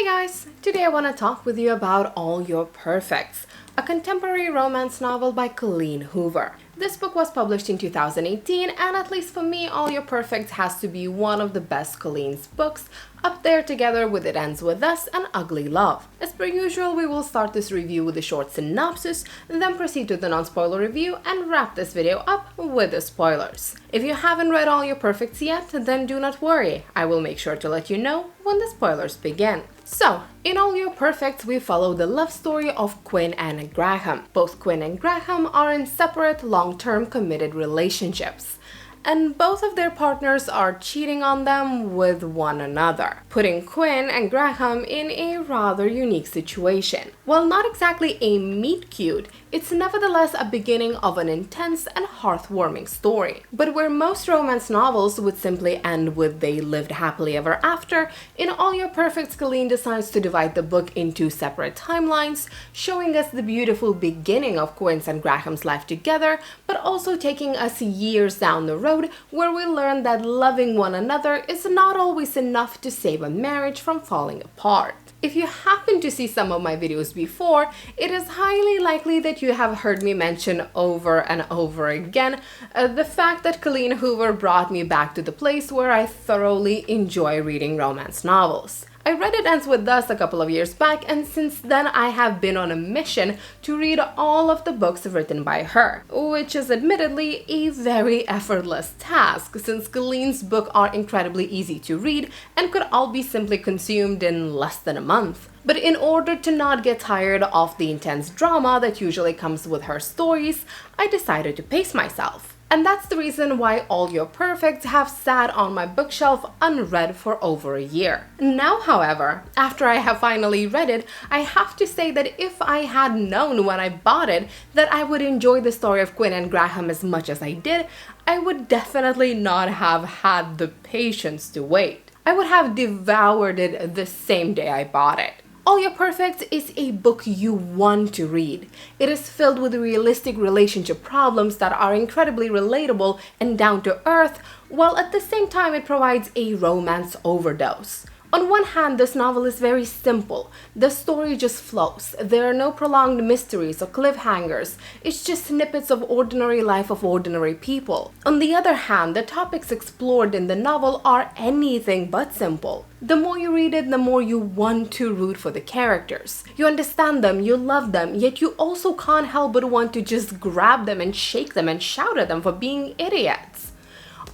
guys! Today I want to talk with you about All Your Perfects, a contemporary romance novel by Colleen Hoover. This book was published in 2018, and at least for me, All Your Perfects has to be one of the best Colleen's books, up there together with It Ends With Us and Ugly Love. As per usual, we will start this review with a short synopsis, then proceed to the non-spoiler review and wrap this video up with the spoilers. If you haven't read All Your Perfects yet, then do not worry, I will make sure to let you know when the spoilers begin. So, in All Your Perfects, we follow the love story of Quinn and Graham. Both Quinn and Graham are in separate, long-term committed relationships, and both of their partners are cheating on them with one another, putting Quinn and Graham in a rather unique situation. While not exactly a meet-cute, it's nevertheless a beginning of an intense and heartwarming story. But where most romance novels would simply end with they lived happily ever after, in All Your Perfects, Colleen decides to divide the book into separate timelines, showing us the beautiful beginning of Quinn's and Graham's life together, but also taking us years down the road where we learn that loving one another is not always enough to save a marriage from falling apart. If you happen to see some of my videos before, it is highly likely that you have heard me mention over and over again the fact that Colleen Hoover brought me back to the place where I thoroughly enjoy reading romance novels. I read It Ends With Us a couple of years back, and since then I have been on a mission to read all of the books written by her, which is admittedly a very effortless task since Colleen's books are incredibly easy to read and could all be simply consumed in less than a month. But in order to not get tired of the intense drama that usually comes with her stories, I decided to pace myself. And that's the reason why All Your Perfects have sat on my bookshelf unread for over a year. Now, however, after I have finally read it, I have to say that if I had known when I bought it that I would enjoy the story of Quinn and Graham as much as I did, I would definitely not have had the patience to wait. I would have devoured it the same day I bought it. All Your Perfects is a book you want to read. It is filled with realistic relationship problems that are incredibly relatable and down to earth, while at the same time it provides a romance overdose. On one hand, this novel is very simple. The story just flows. There are no prolonged mysteries or cliffhangers. It's just snippets of ordinary life of ordinary people. On the other hand, the topics explored in the novel are anything but simple. The more you read it, the more you want to root for the characters. You understand them, you love them, yet you also can't help but want to just grab them and shake them and shout at them for being idiots.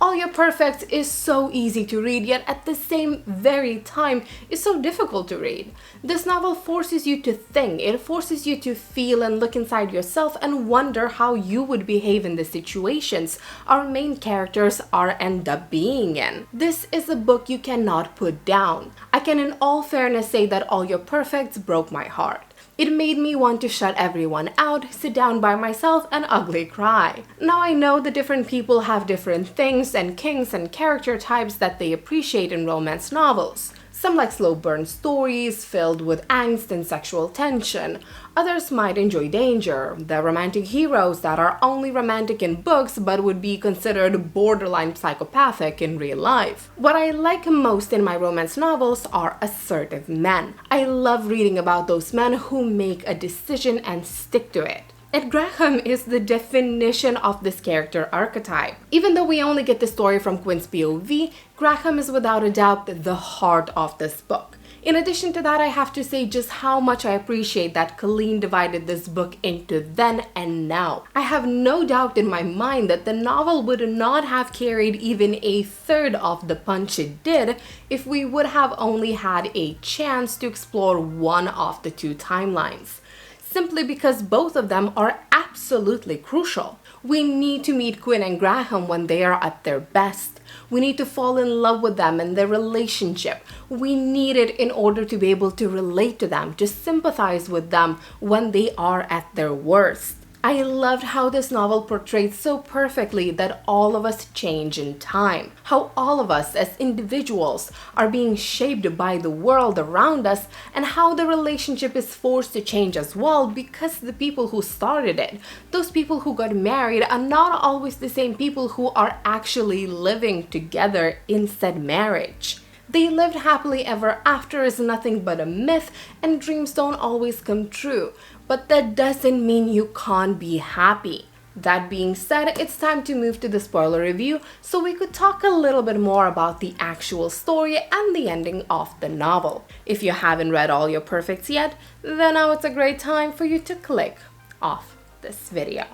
All Your Perfects is so easy to read, yet at the same very time is so difficult to read. This novel forces you to think, it forces you to feel and look inside yourself and wonder how you would behave in the situations our main characters end up being in. This is a book you cannot put down. I can in all fairness say that All Your Perfects broke my heart. It made me want to shut everyone out, sit down by myself, and ugly cry. Now I know that different people have different things and kinks and character types that they appreciate in romance novels. Some like slow burn stories filled with angst and sexual tension. Others might enjoy danger, the romantic heroes that are only romantic in books but would be considered borderline psychopathic in real life. What I like most in my romance novels are assertive men. I love reading about those men who make a decision and stick to it. And Graham is the definition of this character archetype. Even though we only get the story from Quinn's POV, Graham is without a doubt the heart of this book. In addition to that, I have to say just how much I appreciate that Colleen divided this book into then and now. I have no doubt in my mind that the novel would not have carried even a third of the punch it did if we would have only had a chance to explore one of the two timelines. Simply because both of them are absolutely crucial. We need to meet Quinn and Graham when they are at their best. We need to fall in love with them and their relationship. We need it in order to be able to relate to them, to sympathize with them when they are at their worst. I loved how this novel portrayed so perfectly that all of us change in time. How all of us as individuals are being shaped by the world around us, and how the relationship is forced to change as well because the people who started it, those people who got married, are not always the same people who are actually living together in said marriage. They lived happily ever after is nothing but a myth, and dreams don't always come true. But that doesn't mean you can't be happy. That being said, it's time to move to the spoiler review so we could talk a little bit more about the actual story and the ending of the novel. If you haven't read All Your Perfects yet, then now it's a great time for you to click off this video.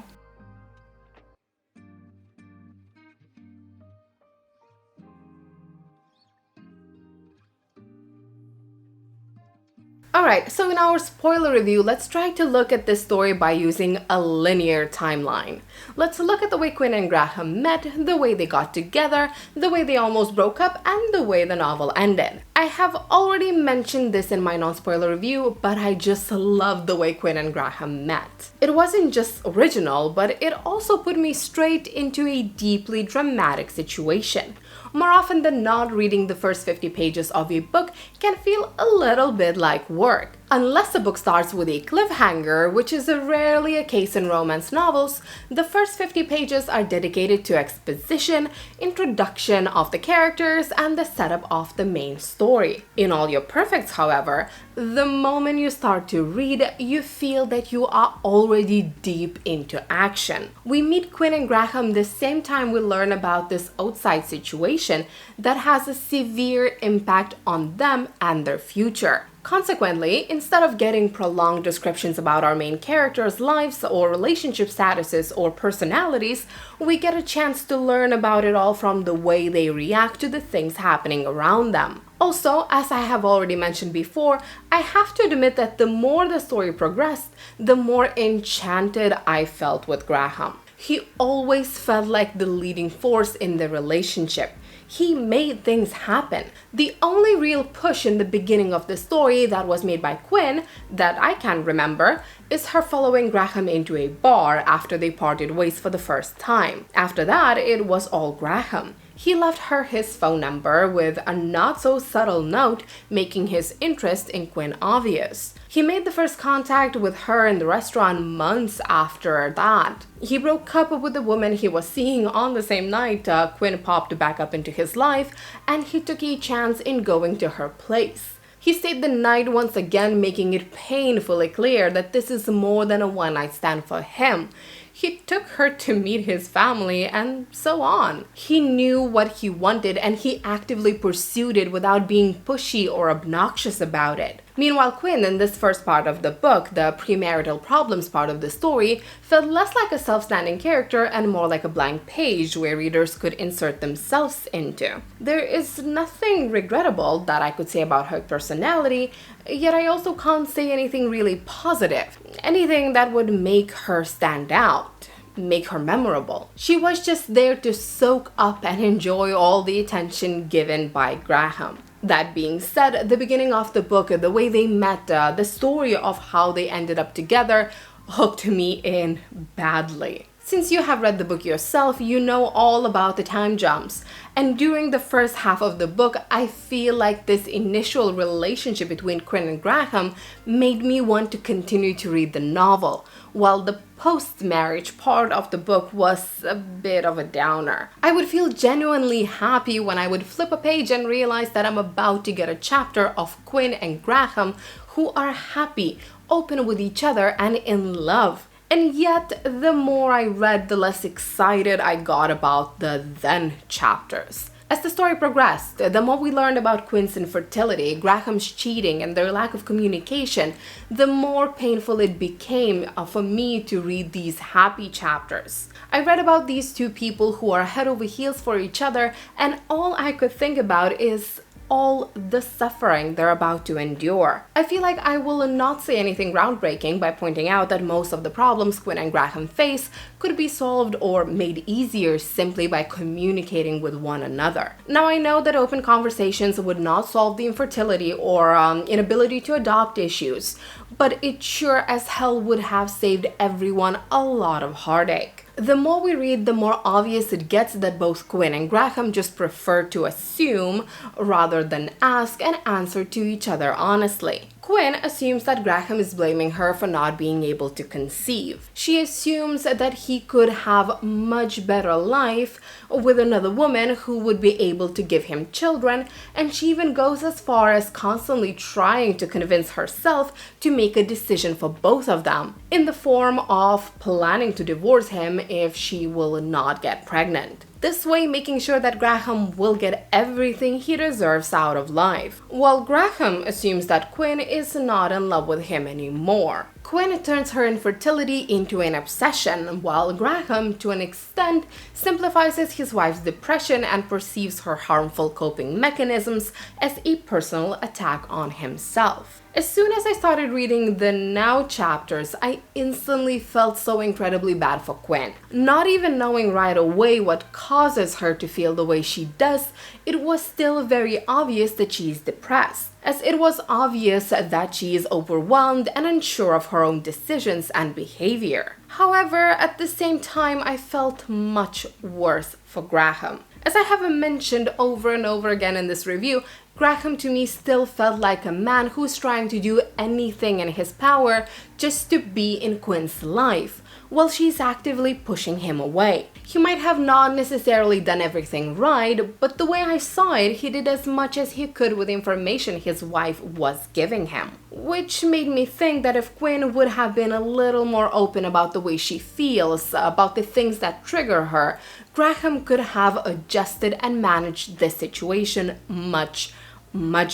Alright, so in our spoiler review, let's try to look at this story by using a linear timeline. Let's look at the way Quinn and Graham met, the way they got together, the way they almost broke up, and the way the novel ended. I have already mentioned this in my non-spoiler review, but I just love the way Quinn and Graham met. It wasn't just original, but it also put me straight into a deeply dramatic situation. More often than not, reading the first 50 pages of a book can feel a little bit like work. Unless a book starts with a cliffhanger, which is rarely a case in romance novels, the first 50 pages are dedicated to exposition, introduction of the characters, and the setup of the main story. In All Your Perfects, however, the moment you start to read, you feel that you are already deep into action. We meet Quinn and Graham the same time we learn about this outside situation that has a severe impact on them and their future. Consequently, instead of getting prolonged descriptions about our main characters' lives or relationship statuses or personalities, we get a chance to learn about it all from the way they react to the things happening around them. Also, as I have already mentioned before, I have to admit that the more the story progressed, the more enchanted I felt with Graham. He always felt like the leading force in the relationship. He made things happen. The only real push in the beginning of the story that was made by Quinn, that I can remember, is her following Graham into a bar after they parted ways for the first time. After that, it was all Graham. He left her his phone number with a not-so-subtle note making his interest in Quinn obvious. He made the first contact with her in the restaurant months after that. He broke up with the woman he was seeing on the same night Quinn popped back up into his life, and he took a chance in going to her place. He stayed the night once again, making it painfully clear that this is more than a one-night stand for him. He took her to meet his family and so on. He knew what he wanted and he actively pursued it without being pushy or obnoxious about it. Meanwhile, Quinn, in this first part of the book, the premarital problems part of the story, felt less like a self-standing character and more like a blank page where readers could insert themselves into. There is nothing regrettable that I could say about her personality, yet I also can't say anything really positive. Anything that would make her stand out, make her memorable. She was just there to soak up and enjoy all the attention given by Graham. That being said, the beginning of the book, the way they met, the story of how they ended up together, hooked me in badly. Since you have read the book yourself, you know all about the time jumps. And during the first half of the book, I feel like this initial relationship between Quinn and Graham made me want to continue to read the novel, while the post-marriage part of the book was a bit of a downer. I would feel genuinely happy when I would flip a page and realize that I'm about to get a chapter of Quinn and Graham who are happy, open with each other, and in love. And yet, the more I read, the less excited I got about the then chapters. As the story progressed, the more we learned about Quinn's infertility, Graham's cheating, and their lack of communication, the more painful it became for me to read these happy chapters. I read about these two people who are head over heels for each other, and all I could think about is all the suffering they're about to endure. I feel like I will not say anything groundbreaking by pointing out that most of the problems Quinn and Graham face could be solved or made easier simply by communicating with one another. Now, I know that open conversations would not solve the infertility or inability to adopt issues, but it sure as hell would have saved everyone a lot of heartache. The more we read, the more obvious it gets that both Quinn and Graham just prefer to assume rather than ask and answer to each other honestly. Quinn assumes that Graham is blaming her for not being able to conceive. She assumes that he could have much better life with another woman who would be able to give him children, and she even goes as far as constantly trying to convince herself to make a decision for both of them, in the form of planning to divorce him if she will not get pregnant. This way making sure that Graham will get everything he deserves out of life. While Graham assumes that Quinn is not in love with him anymore. Quinn turns her infertility into an obsession, while Graham, to an extent, simplifies his wife's depression and perceives her harmful coping mechanisms as a personal attack on himself. As soon as I started reading the Now chapters, I instantly felt so incredibly bad for Quinn. Not even knowing right away what causes her to feel the way she does, it was still very obvious that she is depressed, as it was obvious that she is overwhelmed and unsure of her own decisions and behavior. However, at the same time, I felt much worse for Graham. As I have mentioned over and over again in this review, Graham to me still felt like a man who's trying to do anything in his power just to be in Quinn's life, while she's actively pushing him away. He might have not necessarily done everything right, but the way I saw it, he did as much as he could with the information his wife was giving him. Which made me think that if Quinn would have been a little more open about the way she feels, about the things that trigger her, Graham could have adjusted and managed this situation much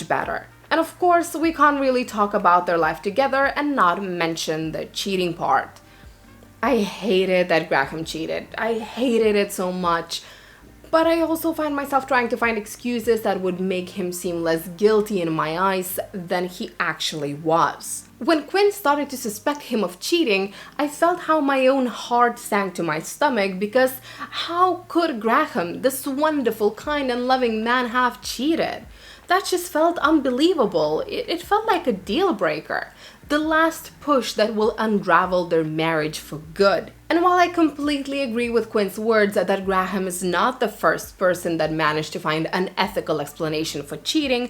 better. And of course, we can't really talk about their life together and not mention the cheating part. I hated that Graham cheated. I hated it so much. But I also find myself trying to find excuses that would make him seem less guilty in my eyes than he actually was. When Quinn started to suspect him of cheating, I felt how my own heart sank to my stomach, because how could Graham, this wonderful, kind and loving man, have cheated? That just felt unbelievable. It felt like a deal breaker. The last push that will unravel their marriage for good. And while I completely agree with Quinn's words that Graham is not the first person that managed to find an ethical explanation for cheating,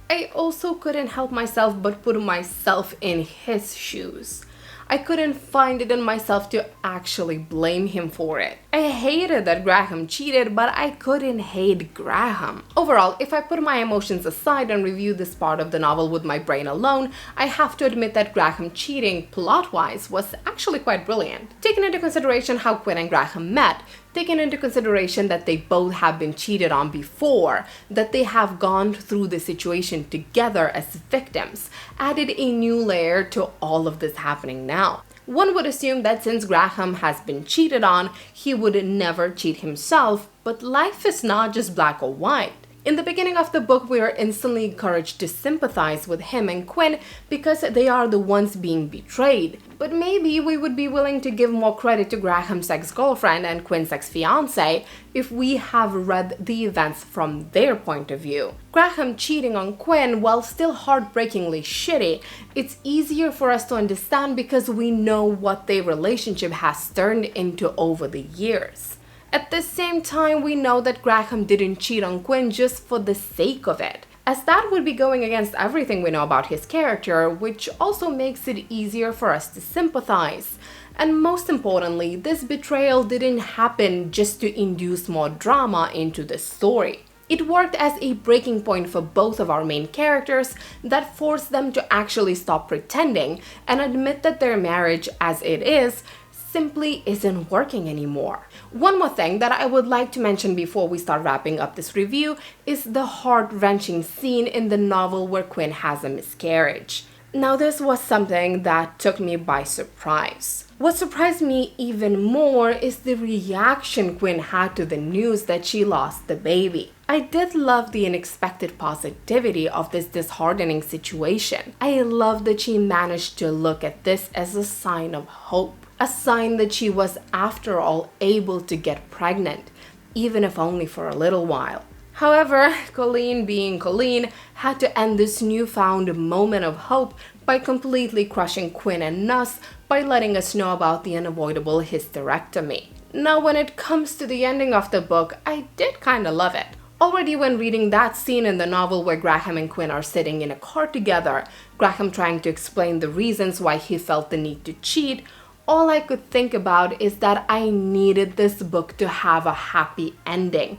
I also couldn't help myself but put myself in his shoes. I couldn't find it in myself to actually blame him for it. I hated that Graham cheated, but I couldn't hate Graham. Overall, if I put my emotions aside and review this part of the novel with my brain alone, I have to admit that Graham cheating, plot-wise, was actually quite brilliant. Taking into consideration how Quinn and Graham met, taking into consideration that they both have been cheated on before, that they have gone through the situation together as victims, added a new layer to all of this happening now. One would assume that since Graham has been cheated on, he would never cheat himself, but life is not just black or white. In the beginning of the book, we are instantly encouraged to sympathize with him and Quinn because they are the ones being betrayed. But maybe we would be willing to give more credit to Graham's ex-girlfriend and Quinn's ex-fiancé if we have read the events from their point of view. Graham cheating on Quinn, while still heartbreakingly shitty, it's easier for us to understand because we know what their relationship has turned into over the years. At the same time, we know that Graham didn't cheat on Quinn just for the sake of it, as that would be going against everything we know about his character, which also makes it easier for us to sympathize. And most importantly, this betrayal didn't happen just to induce more drama into the story. It worked as a breaking point for both of our main characters that forced them to actually stop pretending and admit that their marriage, as it is, simply isn't working anymore. One more thing that I would like to mention before we start wrapping up this review is the heart-wrenching scene in the novel where Quinn has a miscarriage. Now, this was something that took me by surprise. What surprised me even more is the reaction Quinn had to the news that she lost the baby. I did love the unexpected positivity of this disheartening situation. I love that she managed to look at this as a sign of hope. A sign that she was, after all, able to get pregnant, even if only for a little while. However, Colleen, being Colleen, had to end this newfound moment of hope by completely crushing Quinn and Nuss by letting us know about the unavoidable hysterectomy. Now, when it comes to the ending of the book, I did kinda love it. Already when reading that scene in the novel where Graham and Quinn are sitting in a car together, Graham trying to explain the reasons why he felt the need to cheat, all I could think about is that I needed this book to have a happy ending.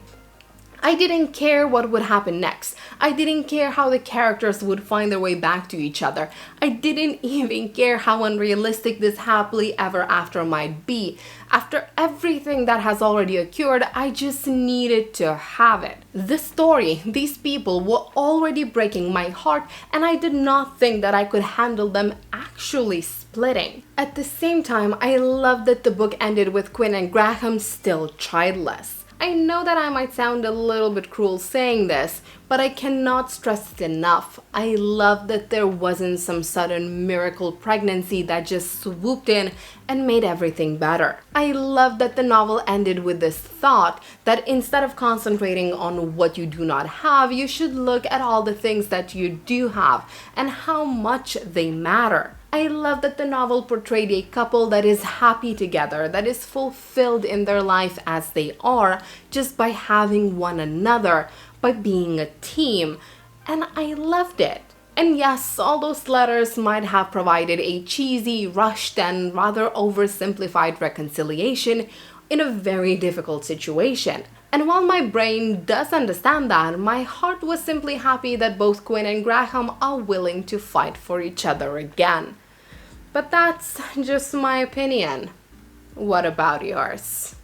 I didn't care what would happen next. I didn't care how the characters would find their way back to each other. I didn't even care how unrealistic this happily ever after might be. After everything that has already occurred, I just needed to have it. This story, these people were already breaking my heart, and I did not think that I could handle them actually splitting. At the same time, I love that the book ended with Quinn and Graham still childless. I know that I might sound a little bit cruel saying this, but I cannot stress it enough. I love that there wasn't some sudden miracle pregnancy that just swooped in and made everything better. I love that the novel ended with this thought that instead of concentrating on what you do not have, you should look at all the things that you do have and how much they matter. I love that the novel portrayed a couple that is happy together, that is fulfilled in their life as they are, just by having one another, by being a team, and I loved it. And yes, all those letters might have provided a cheesy, rushed, and rather oversimplified reconciliation in a very difficult situation. And while my brain does understand that, my heart was simply happy that both Quinn and Graham are willing to fight for each other again. But that's just my opinion. What about yours?